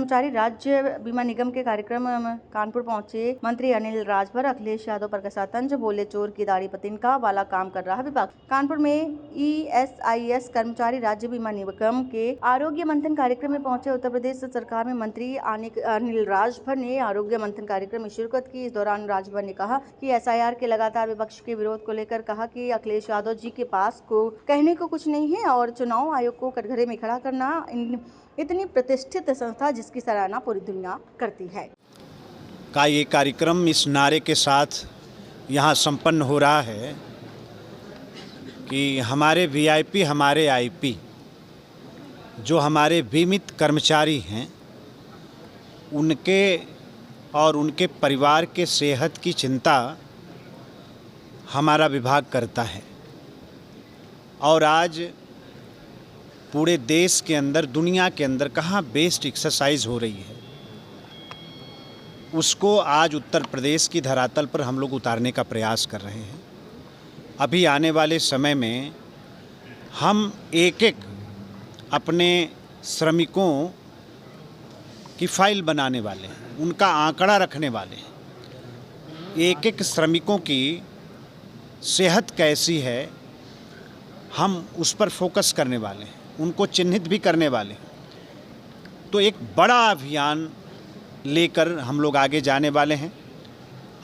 कर्मचारी राज्य बीमा निगम के कार्यक्रम में कानपुर पहुंचे मंत्री अनिल राजभर अखिलेश यादव पर कसा तंज, बोले चोर की दाढ़ी पर तिनका वाला काम कर रहा विभाग। कानपुर में ESIS कर्मचारी राज्य बीमा निगम के आरोग्य मंथन कार्यक्रम में पहुंचे उत्तर प्रदेश सरकार में मंत्री अनिल राजभर ने आरोग्य मंथन कार्यक्रम में शिरकत की। इस दौरान राजभर ने कहा कि SIR के लगातार विपक्ष के विरोध को लेकर कहा कि अखिलेश यादव जी के पास को कहने को कुछ नहीं है और चुनाव आयोग को कटघरे में खड़ा करना इतनी प्रतिष्ठित संस्था जिसकी सराहना पूरी दुनिया करती है का ये कार्यक्रम इस नारे के साथ यहाँ संपन्न हो रहा है कि हमारे VIP हमारे IP जो हमारे बीमित कर्मचारी हैं उनके और उनके परिवार के सेहत की चिंता हमारा विभाग करता है। और आज पूरे देश के अंदर दुनिया के अंदर कहाँ बेस्ट एक्सरसाइज हो रही है उसको आज उत्तर प्रदेश की धरातल पर हम लोग उतारने का प्रयास कर रहे हैं। अभी आने वाले समय में हम एक एक अपने श्रमिकों की फाइल बनाने वाले हैं, उनका आंकड़ा रखने वाले हैं। एक एक श्रमिकों की सेहत कैसी है हम उस पर फोकस करने वाले हैं, उनको चिन्हित भी करने वाले हैं। तो एक बड़ा अभियान लेकर हम लोग आगे जाने वाले हैं।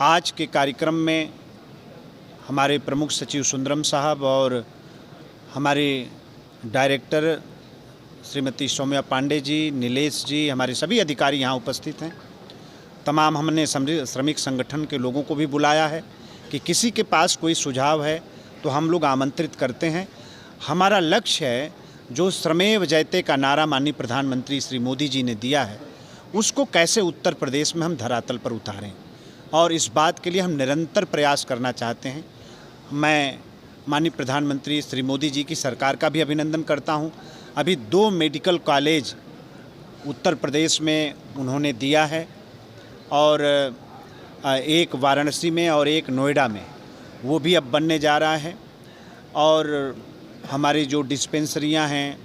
आज के कार्यक्रम में हमारे प्रमुख सचिव सुंदरम साहब और हमारे डायरेक्टर श्रीमती सौम्या पांडे जी, नीलेश जी, हमारे सभी अधिकारी यहाँ उपस्थित हैं। तमाम हमने श्रमिक संगठन के लोगों को भी बुलाया है कि किसी के पास कोई सुझाव है तो हम लोग आमंत्रित करते हैं। हमारा लक्ष्य है जो श्रमेव जयते का नारा माननीय प्रधानमंत्री श्री मोदी जी ने दिया है उसको कैसे उत्तर प्रदेश में हम धरातल पर उतारें, और इस बात के लिए हम निरंतर प्रयास करना चाहते हैं। मैं माननीय प्रधानमंत्री श्री मोदी जी की सरकार का भी अभिनंदन करता हूं। अभी 2 मेडिकल कॉलेज उत्तर प्रदेश में उन्होंने दिया है और एक वाराणसी में और एक नोएडा में, वो भी अब बनने जा रहा है। और हमारी जो डिस्पेंसरियां हैं,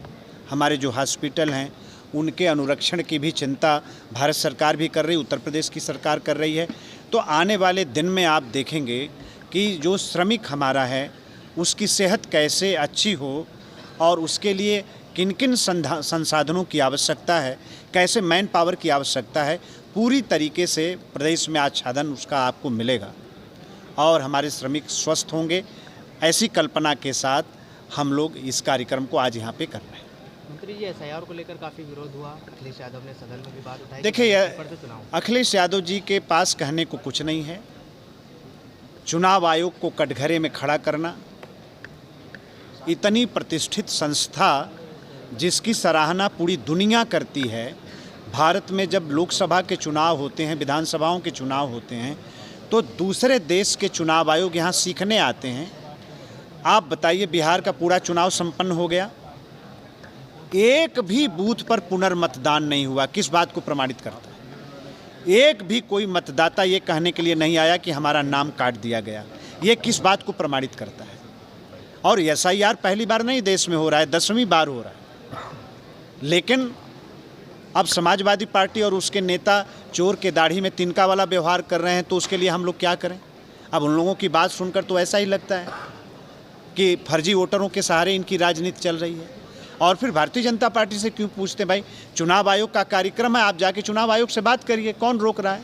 हमारे जो हॉस्पिटल हैं, उनके अनुरक्षण की भी चिंता भारत सरकार भी कर रही, उत्तर प्रदेश की सरकार कर रही है। तो आने वाले दिन में आप देखेंगे कि जो श्रमिक हमारा है उसकी सेहत कैसे अच्छी हो और उसके लिए किन किन संसाधनों की आवश्यकता है, कैसे मैन पावर की आवश्यकता है, पूरी तरीके से प्रदेश में आच्छादन उसका आपको मिलेगा और हमारे श्रमिक स्वस्थ होंगे। ऐसी कल्पना के साथ हम लोग इस कार्यक्रम को आज यहाँ पे कर रहे हैं। मंत्री जी, SIR को लेकर काफ़ी विरोध हुआ, अखिलेश यादव ने सदन में भी बात उठाई। देखिए, अखिलेश यादव जी के पास कहने को कुछ नहीं है। चुनाव आयोग को कटघरे में खड़ा करना, इतनी प्रतिष्ठित संस्था जिसकी सराहना पूरी दुनिया करती है। भारत में जब लोकसभा के चुनाव होते हैं, विधानसभाओं के चुनाव होते हैं, तो दूसरे देश के चुनाव आयोग यहाँ सीखने आते हैं। आप बताइए, बिहार का पूरा चुनाव संपन्न हो गया, एक भी बूथ पर पुनर्मतदान नहीं हुआ। किस बात को प्रमाणित करता है? एक भी कोई मतदाता ये कहने के लिए नहीं आया कि हमारा नाम काट दिया गया। ये किस बात को प्रमाणित करता है? और SIR पहली बार नहीं देश में हो रहा है, 10वीं बार हो रहा है। लेकिन अब समाजवादी पार्टी और उसके नेता चोर के दाढ़ी में तिनका वाला व्यवहार कर रहे हैं, तो उसके लिए हम लोग क्या करें? अब उन लोगों की बात सुनकर तो ऐसा ही लगता है कि फर्जी वोटरों के सहारे इनकी राजनीति चल रही है। और फिर भारतीय जनता पार्टी से क्यों पूछते भाई? चुनाव आयोग का कार्यक्रम है, आप जाके चुनाव आयोग से बात करिए, कौन रोक रहा है?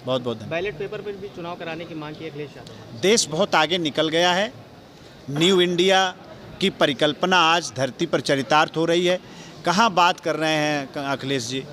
बहुत बहुत धन्यवाद। बैलेट पेपर पर भी चुनाव कराने की मांग की अखिलेश यादव। देश बहुत आगे निकल गया है। न्यू इंडिया की परिकल्पना आज धरती पर चरितार्थ हो रही है। कहाँ बात कर रहे हैं अखिलेश जी?